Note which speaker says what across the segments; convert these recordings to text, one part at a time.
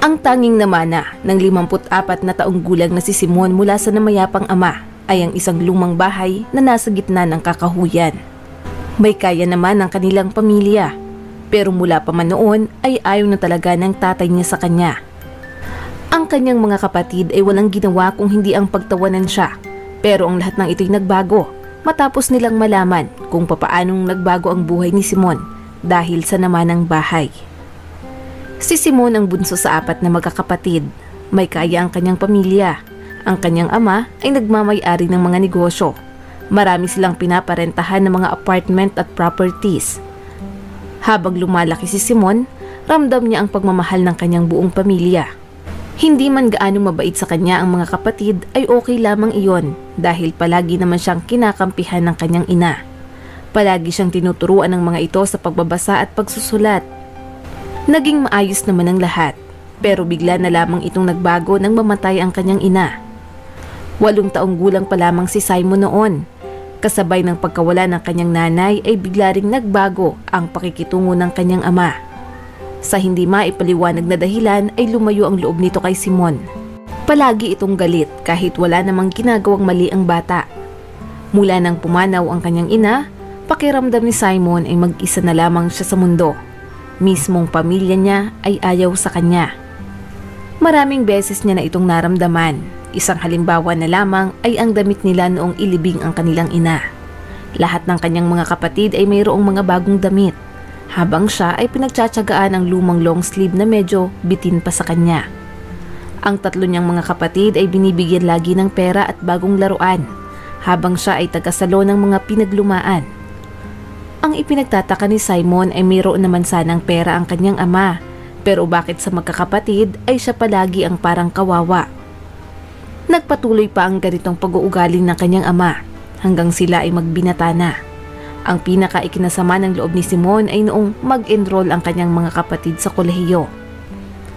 Speaker 1: Ang tanging namana ng 54 na taong gulang na si Simon mula sa namayapang ama ay ang isang lumang bahay na nasa gitna ng kakahuyan. May kaya naman ang kanilang pamilya, pero mula pa man noon ay ayaw na talaga ng tatay niya sa kanya. Ang kanyang mga kapatid ay walang ginawa kung hindi ang pagtawanan siya, pero ang lahat ng ito'y nagbago matapos nilang malaman kung papaanong nagbago ang buhay ni Simon dahil sa namanang bahay. Si Simon ang bunso sa 4 na magkakapatid. May kaya ang kanyang pamilya. Ang kanyang ama ay nagmamay-ari ng mga negosyo. Marami silang pinaparentahan ng mga apartment at properties. Habang lumalaki si Simon, ramdam niya ang pagmamahal ng kanyang buong pamilya. Hindi man gaano mabait sa kanya ang mga kapatid ay okay lamang iyon dahil palagi naman siyang kinakampihan ng kanyang ina. Palagi siyang tinuturuan ng mga ito sa pagbabasa at pagsusulat. Naging maayos naman ang lahat, pero bigla na lamang itong nagbago nang mamatay ang kanyang ina. 8 taong gulang pa lamang si Simon noon. Kasabay ng pagkawala ng kanyang nanay ay bigla ring nagbago ang pakikitungo ng kanyang ama. Sa hindi maipaliwanag na dahilan ay lumayo ang loob nito kay Simon. Palagi itong galit kahit wala namang ginagawang mali ang bata. Mula nang pumanaw ang kanyang ina, pakiramdam ni Simon ay mag-isa na lamang siya sa mundo. Mismong pamilya niya ay ayaw sa kanya. Maraming beses niya na itong naramdaman. Isang halimbawa na lamang ay ang damit nila noong ilibing ang kanilang ina. Lahat ng kanyang mga kapatid ay mayroong mga bagong damit, habang siya ay pinagtsatsagaan ang lumang long sleeve na medyo bitin pa sa kanya. Ang 3 niyang mga kapatid ay binibigyan lagi ng pera at bagong laruan, habang siya ay tagasalo ng mga pinaglumaan. Ang ipinagtataka ni Simon ay mayroon naman sanang pera ang kanyang ama, pero bakit sa magkakapatid ay siya palagi ang parang kawawa? Nagpatuloy pa ang ganitong pag-uugali ng kanyang ama hanggang sila ay magbinata na. Ang pinaka-ikinasama ng loob ni Simon ay noong mag-enroll ang kanyang mga kapatid sa kolehiyo.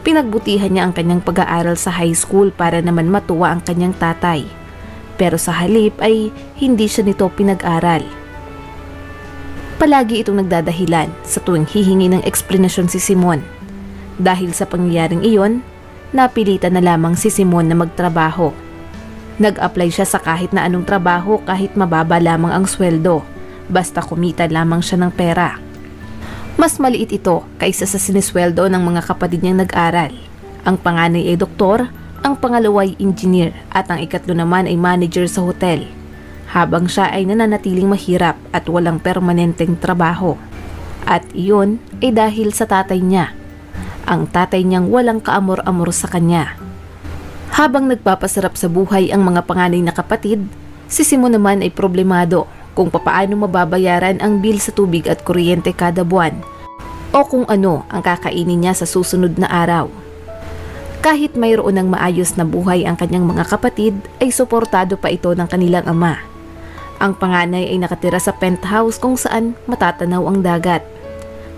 Speaker 1: Pinagbutihan niya ang kanyang pag-aaral sa high school para naman matuwa ang kanyang tatay, pero sa halip ay hindi siya nito pinag-aral. Palagi itong nagdadahilan sa tuwing hihingi ng eksplanasyon si Simon. Dahil sa pangyayaring iyon, napilitan na lamang si Simon na magtrabaho. Nag-apply siya sa kahit na anong trabaho kahit mababa lamang ang sweldo, basta kumita lamang siya ng pera. Mas maliit ito kaysa sa sinisweldo ng mga kapatid niyang nag-aral. Ang panganay ay doktor, ang pangalawa ay engineer at ang ikatlo naman ay manager sa hotel. Habang siya ay nananatiling mahirap at walang permanenteng trabaho. At iyon ay dahil sa tatay niya. Ang tatay niyang walang kaamor-amor sa kanya. Habang nagpapasarap sa buhay ang mga panganay na kapatid, si Simon naman ay problemado kung papaano mababayaran ang bill sa tubig at kuryente kada buwan o kung ano ang kakainin niya sa susunod na araw. Kahit mayroon ng maayos na buhay ang kanyang mga kapatid, ay suportado pa ito ng kanilang ama. Ang panganay ay nakatira sa penthouse kung saan matatanaw ang dagat,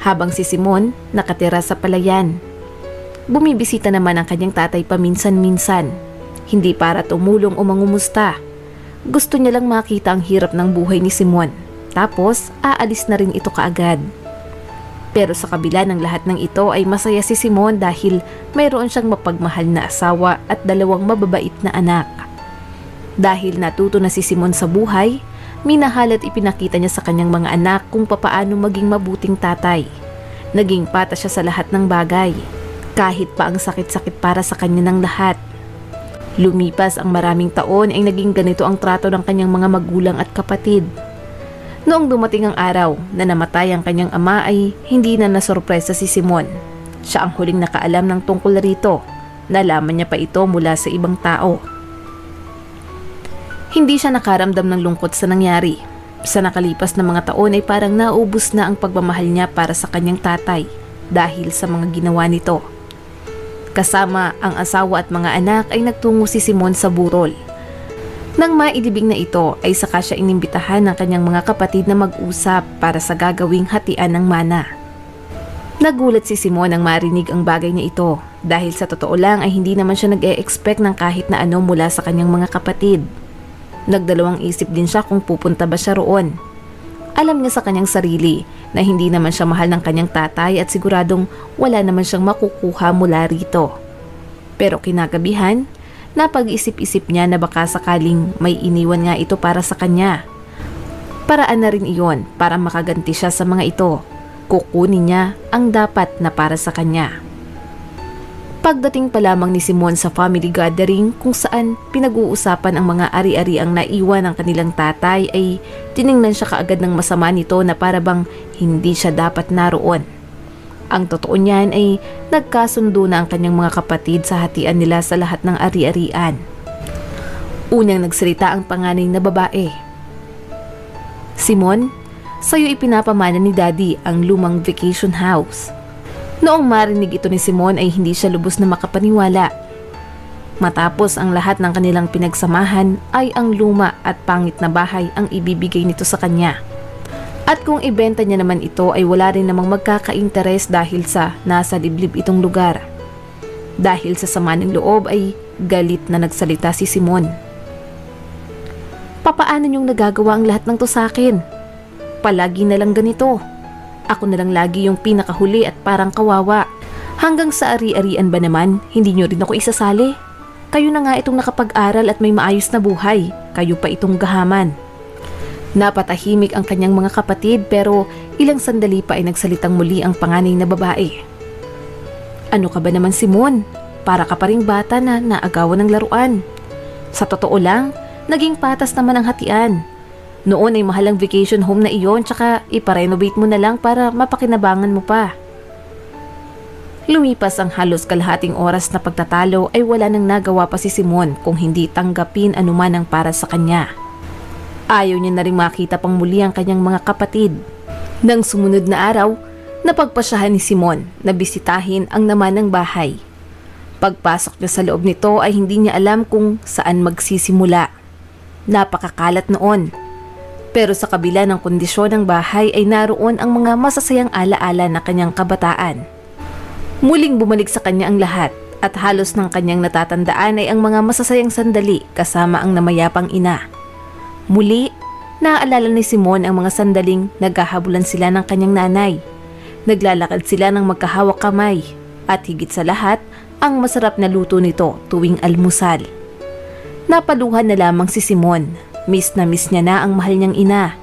Speaker 1: habang si Simon nakatira sa palayan. Bumibisita naman ang kanyang tatay paminsan-minsan, hindi para tumulong o mangumusta. Gusto niya lang makita ang hirap ng buhay ni Simon, tapos aalis na rin ito kaagad. Pero sa kabila ng lahat ng ito ay masaya si Simon dahil mayroon siyang mapagmahal na asawa at 2 mababait na anak. Dahil natuto na si Simon sa buhay, minahal at ipinakita niya sa kanyang mga anak kung papaano maging mabuting tatay. Naging patas siya sa lahat ng bagay, kahit pa ang sakit-sakit para sa kanya ng lahat. Lumipas ang maraming taon ay naging ganito ang trato ng kanyang mga magulang at kapatid. Noong dumating ang araw na namatay ang kanyang ama ay hindi na nasorpresa si Simon. Siya ang huling nakaalam ng tungkol rito. Nalaman niya pa ito mula sa ibang tao. Hindi siya nakaramdam ng lungkot sa nangyari. Sa nakalipas na mga taon ay parang naubos na ang pagmamahal niya para sa kanyang tatay dahil sa mga ginawa nito. Kasama ang asawa at mga anak ay nagtungo si Simon sa burol. Nang mailibing na ito ay saka siya inimbitahan ng kanyang mga kapatid na mag-usap para sa gagawing hatian ng mana. Nagulat si Simon nang marinig ang bagay na ito dahil sa totoo lang ay hindi naman siya nag-e-expect ng kahit na ano mula sa kanyang mga kapatid. Nagdalawang isip din siya kung pupunta ba siya roon. Alam niya sa kanyang sarili na hindi naman siya mahal ng kanyang tatay at siguradong wala naman siyang makukuha mula rito. Pero kinagabihan, napag-isip-isip niya na baka sakaling may iniwan nga ito para sa kanya. Paraan na rin iyon para makaganti siya sa mga ito. Kukunin niya ang dapat na para sa kanya. Pagdating pa lamang ni Simon sa family gathering kung saan pinag-uusapan ang mga ari-ariang naiwan ng kanilang tatay, ay tiningnan siya kaagad ng masama nito na para bang hindi siya dapat naroon. Ang totoo niyan ay nagkasundo na ang kanyang mga kapatid sa hatian nila sa lahat ng ari-arian. Unang nagsalita ang panganay na babae. "Simon, sa'yo ipinapamana ni Daddy ang lumang vacation house." Noong marinig ito ni Simon ay hindi siya lubos na makapaniwala. Matapos ang lahat ng kanilang pinagsamahan ay ang luma at pangit na bahay ang ibibigay nito sa kanya. At kung ibenta niya naman ito ay wala rin namang magkaka-interes dahil sa nasa liblib itong lugar. Dahil sa sama ng loob ay galit na nagsalita si Simon. "Papaano niyong nagagawa ang lahat ng to sa akin? Palagi na lang ganito. Ako na lang lagi yung pinakahuli at parang kawawa. Hanggang sa ari-arian ba naman, hindi niyo rin ako isasali? Kayo na nga itong nakapag-aral at may maayos na buhay. Kayo pa itong gahaman." Napatahimik ang kanyang mga kapatid pero ilang sandali pa ay nagsalitang muli ang panganay na babae. "Ano ka ba naman, Simon? Para ka pa ring bata na naagawan ng laruan. Sa totoo lang, naging patas naman ang hatian. Noon ay mahalang vacation home na iyon, tsaka iparenovate mo na lang para mapakinabangan mo pa." Lumipas ang halos kalahating oras na pagtatalo ay wala nang nagawa pa si Simon kung hindi tanggapin anuman ang para sa kanya. Ayaw niya na rin makita pang muli ang kanyang mga kapatid. Nang sumunod na araw, napagpasyahan ni Simon na bisitahin ang naman ng bahay. Pagpasok niya sa loob nito ay hindi niya alam kung saan magsisimula. Napakakalat noon. Pero sa kabila ng kondisyon ng bahay ay naroon ang mga masasayang alaala na kanyang kabataan. Muling bumalik sa kanya ang lahat at halos ng kanyang natatandaan ay ang mga masasayang sandali kasama ang namayapang ina. Muli, naaalala ni Simon ang mga sandaling naghahabulan sila ng kanyang nanay. Naglalakad sila ng magkahawak kamay at higit sa lahat ang masarap na luto nito tuwing almusal. Napaluhan na lamang si Simon. Miss na miss niya na ang mahal niyang ina.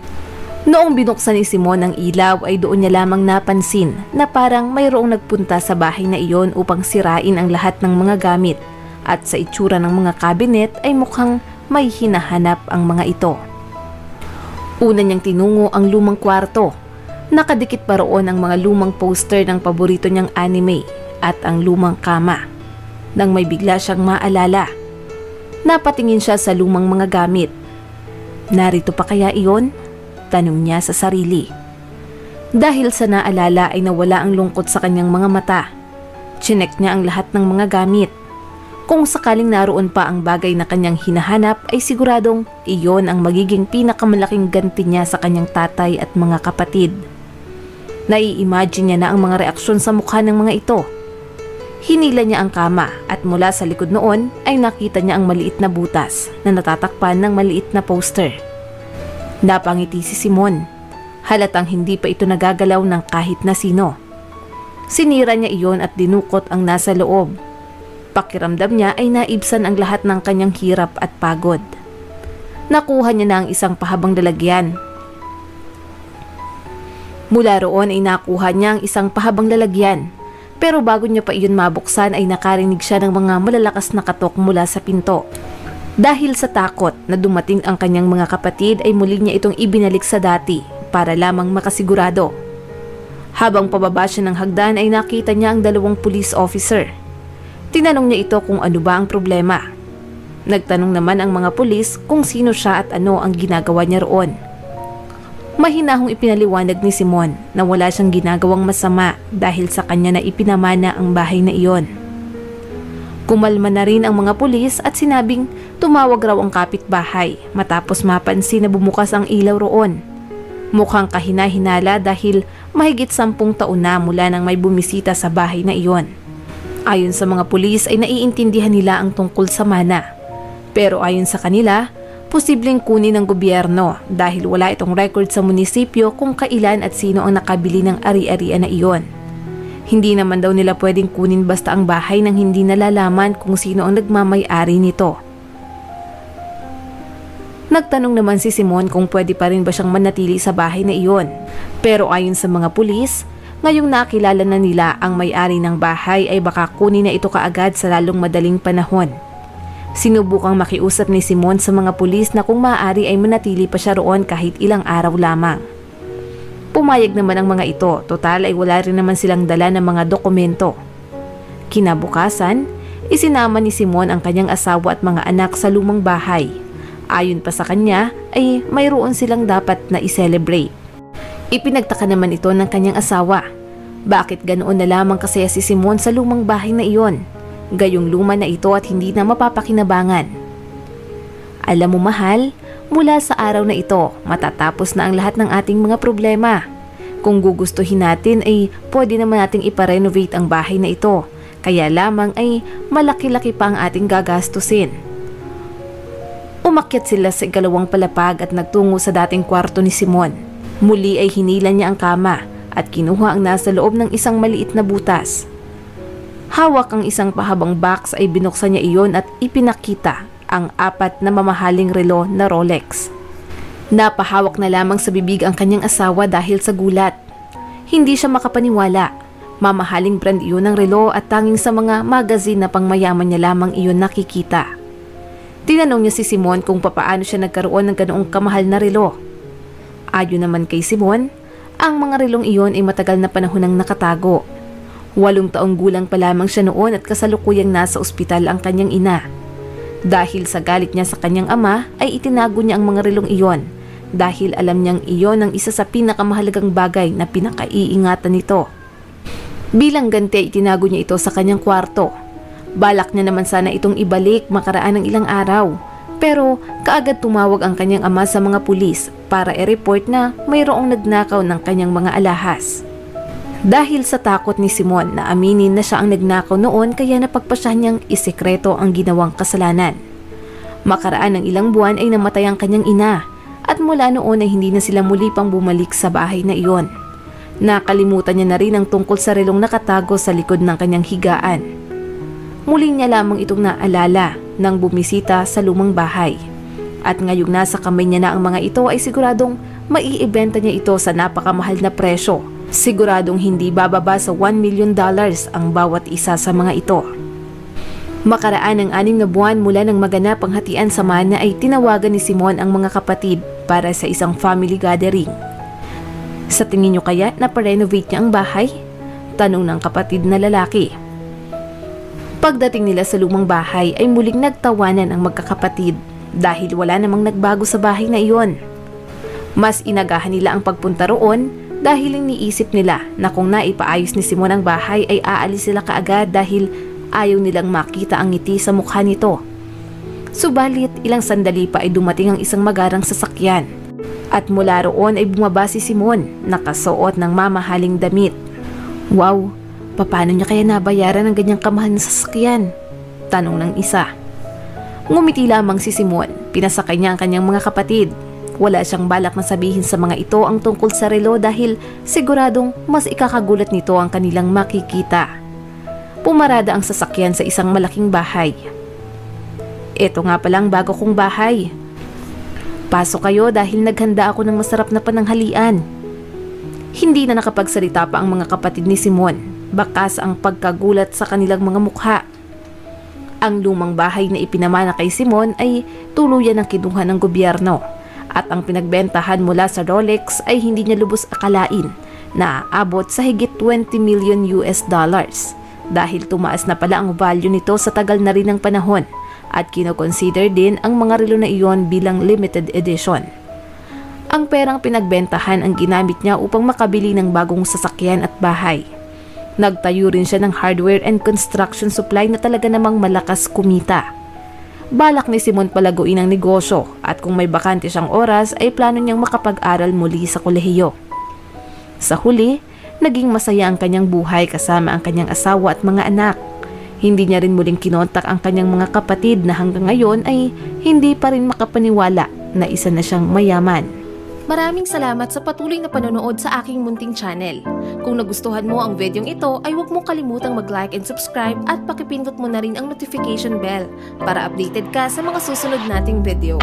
Speaker 1: Noong binuksan ni Simon ang ilaw ay doon niya lamang napansin na parang mayroong nagpunta sa bahay na iyon upang sirain ang lahat ng mga gamit, at sa itsura ng mga kabinet ay mukhang may hinahanap ang mga ito. Una niyang tinungo ang lumang kwarto. Nakadikit pa roon ang mga lumang poster ng paborito niyang anime at ang lumang kama. Nang may bigla siyang maalala, napatingin siya sa lumang mga gamit. Narito pa kaya iyon? Tanong niya sa sarili. Dahil sa naalala ay nawala ang lungkot sa kanyang mga mata. Chinek niya ang lahat ng mga gamit. Kung sakaling naroon pa ang bagay na kanyang hinahanap ay siguradong iyon ang magiging pinakamalaking ganti niya sa kanyang tatay at mga kapatid. Nai-imagine niya na ang mga reaksyon sa mukha ng mga ito. Hinila niya ang kama at mula sa likod noon ay nakita niya ang maliit na butas na natatakpan ng maliit na poster. Napangiti si Simon. Halatang hindi pa ito nagagalaw ng kahit na sino. Sinira niya iyon at dinukot ang nasa loob. Pakiramdam niya ay naibsan ang lahat ng kanyang hirap at pagod. Nakuha niya na ang isang pahabang lalagyan. Mula roon ay nakuha niya ang isang pahabang lalagyan. Pero bago niya pa iyon mabuksan ay nakarinig siya ng mga malalakas na katok mula sa pinto. Dahil sa takot na dumating ang kanyang mga kapatid ay muli niya itong ibinalik sa dati para lamang makasigurado. Habang pababa siya ng hagdan ay nakita niya ang 2 police officer. Tinanong niya ito kung ano ba ang problema. Nagtanong naman ang mga pulis kung sino siya at ano ang ginagawa niya roon. Mahinahong ipinaliwanag ni Simon na wala siyang ginagawang masama dahil sa kanya na ipinamana ang bahay na iyon. Kumalma na rin ang mga pulis at sinabing tumawag raw ang kapitbahay matapos mapansin na bumukas ang ilaw roon. Mukhang kahina-hinala dahil mahigit 10 taon na mula nang may bumisita sa bahay na iyon. Ayon sa mga pulis ay naiintindihan nila ang tungkol sa mana. Pero ayon sa kanila, posibleng kunin ng gobyerno dahil wala itong record sa munisipyo kung kailan at sino ang nakabili ng ari-arian na iyon. Hindi naman daw nila pwedeng kunin basta ang bahay nang hindi nalalaman kung sino ang nagmamay-ari nito. Nagtanong naman si Simon kung pwede pa rin ba siyang manatili sa bahay na iyon. Pero ayon sa mga pulis, ngayong nakilala na nila ang may-ari ng bahay ay baka kunin na ito kaagad sa lalong madaling panahon. Sinubukang makiusap ni Simon sa mga pulis na kung maaari ay manatili pa siya roon kahit ilang araw lamang. Pumayag naman ang mga ito, total ay wala rin naman silang dala ng mga dokumento. Kinabukasan, isinama ni Simon ang kanyang asawa at mga anak sa lumang bahay. Ayon pa sa kanya ay mayroon silang dapat na i-celebrate. Ipinagtaka naman ito ng kanyang asawa. Bakit ganoon na lamang kasaya si Simon sa lumang bahay na iyon? Gayong luma na ito at hindi na mapapakinabangan. Alam mo mahal, mula sa araw na ito, matatapos na ang lahat ng ating mga problema. Kung gugustuhin natin ay pwede naman nating iparenovate ang bahay na ito. Kaya lamang ay malaki-laki pa ang ating gagastusin. Umakyat sila sa ikalawang palapag at nagtungo sa dating kwarto ni Simon. Muli ay hinila niya ang kama at kinuha ang nasa loob ng isang maliit na butas. Hawak ang isang pahabang box ay binuksan niya iyon at ipinakita ang 4 na mamahaling relo na Rolex. Napahawak na lamang sa bibig ang kanyang asawa dahil sa gulat. Hindi siya makapaniwala. Mamahaling brand iyon ng relo at tanging sa mga magazine na pangmayaman niya lamang iyon nakikita. Tinanong niya si Simon kung papaano siya nagkaroon ng ganoong kamahal na relo. Ayon naman kay Simon, ang mga relong iyon ay matagal na panahon nang nakatago. 8 taong gulang pa lamang siya noon at kasalukuyang nasa ospital ang kanyang ina. Dahil sa galit niya sa kanyang ama ay itinago niya ang mga relong iyon dahil alam niyang iyon ang isa sa pinakamahalagang bagay na pinakaiingatan nito. Bilang ganti ay itinago niya ito sa kanyang kwarto. Balak niya naman sana itong ibalik makaraan ng ilang araw, pero kaagad tumawag ang kanyang ama sa mga pulis para i-report na mayroong nagnakaw ng kanyang mga alahas. Dahil sa takot ni Simon na aminin na siya ang nagnakaw noon kaya napagpasyahan niyang isekreto ang ginawang kasalanan. Makaraan ng ilang buwan ay namatay ang kanyang ina at mula noon ay hindi na sila muli pang bumalik sa bahay na iyon. Nakalimutan niya na rin ang tungkol sa relong nakatago sa likod ng kanyang higaan. Muling niya lamang itong naalala nang bumisita sa lumang bahay. At ngayong nasa kamay niya na ang mga ito ay siguradong maiibenta niya ito sa napakamahal na presyo. Siguradong hindi bababa sa $1 million ang bawat isa sa mga ito. Makaraan ng 6 na buwan mula nang maganap ang hatian sa mana ay tinawagan ni Simon ang mga kapatid para sa isang family gathering. Sa tingin niyo kaya na pa-renovate niya ang bahay? Tanong ng kapatid na lalaki. Pagdating nila sa lumang bahay ay muling nagtawanan ang magkakapatid dahil wala namang nagbago sa bahay na iyon. Mas inagahan nila ang pagpunta roon dahil iniisip nila na kung naipaayos ni Simon ang bahay ay aalis sila kaagad dahil ayaw nilang makita ang ngiti sa mukha nito. Subalit ilang sandali pa ay dumating ang isang magarang sasakyan at mula roon ay bumaba si Simon nakasuot ng mamahaling damit. Wow, paano niya kaya nabayaran ng ganyang kamahal na sasakyan? Tanong ng isa. Ngumiti lamang si Simon, pinasakay niya ang kanyang mga kapatid. Wala siyang balak na sabihin sa mga ito ang tungkol sa relo dahil siguradong mas ikakagulat nito ang kanilang makikita. Pumarada ang sasakyan sa isang malaking bahay. Ito nga palang bago kong bahay. Pasok kayo dahil naghanda ako ng masarap na pananghalian. Hindi na nakapagsalita pa ang mga kapatid ni Simon. Bakas ang pagkagulat sa kanilang mga mukha. Ang lumang bahay na ipinamana kay Simon ay tuluyan ng kinuha ng gobyerno. At ang pinagbentahan mula sa Rolex ay hindi niya lubos akalain na aabot sa higit $20 million dahil tumaas na pala ang value nito sa tagal na rin ng panahon at kinoconsider din ang mga relo na iyon bilang limited edition. Ang perang pinagbentahan ang ginamit niya upang makabili ng bagong sasakyan at bahay. Nagtayo rin siya ng hardware and construction supply na talaga namang malakas kumita. Balak ni Simon palaguin ang negosyo at kung may bakante siyang oras ay plano niyang makapag-aral muli sa kolehiyo. Sa huli, naging masaya ang kanyang buhay kasama ang kanyang asawa at mga anak. Hindi niya rin muling kinontak ang kanyang mga kapatid na hanggang ngayon ay hindi pa rin makapaniwala na isa na siyang mayaman.
Speaker 2: Maraming salamat sa patuloy na panonood sa aking munting channel. Kung nagustuhan mo ang videong ito ay huwag mong kalimutang mag-like and subscribe at pakipindot mo na rin ang notification bell para updated ka sa mga susunod nating video.